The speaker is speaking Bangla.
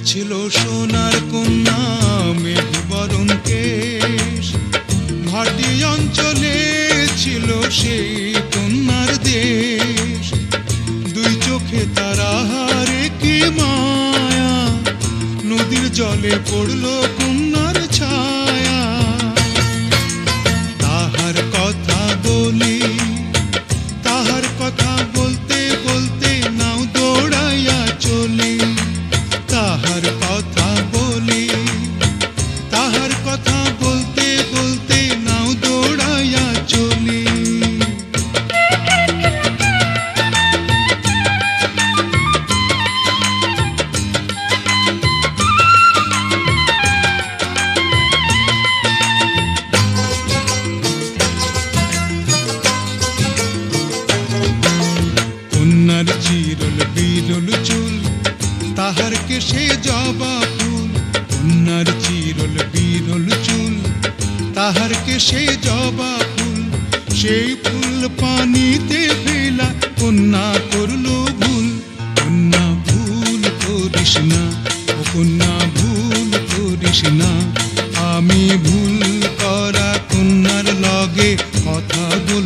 ছিল সোনার কন্যা মেঘ বরণ কেশ, ভাটি অঞ্চলে ছিল সেই কন্যার দেশ। দুই চোখে তারা হারে কি মায়া, নদীর জলে পড়লো কন্যার ছায়া। তাহার কথা বলি, তাহার কথা বলতে বলতে নাও দৌড়াইয়া চলি। তাহার কথা বলি, তাহার কথা বলতে বলতে নাও দৌড়াইয়া চলি। কন্যার চিরল বিরল চুল, তাহার কেশে জবা ফুল। কন্যার চিরল বিরল চুল, তাহার কেশে জবা ফুল। সেই ফুল পানিতে ফেলা কন্যা করলো ভুল। কন্যা ভুল করিস না, ও কন্যা ভুল করিস না। আমি ভুল করা কন্যার লগে কথা বল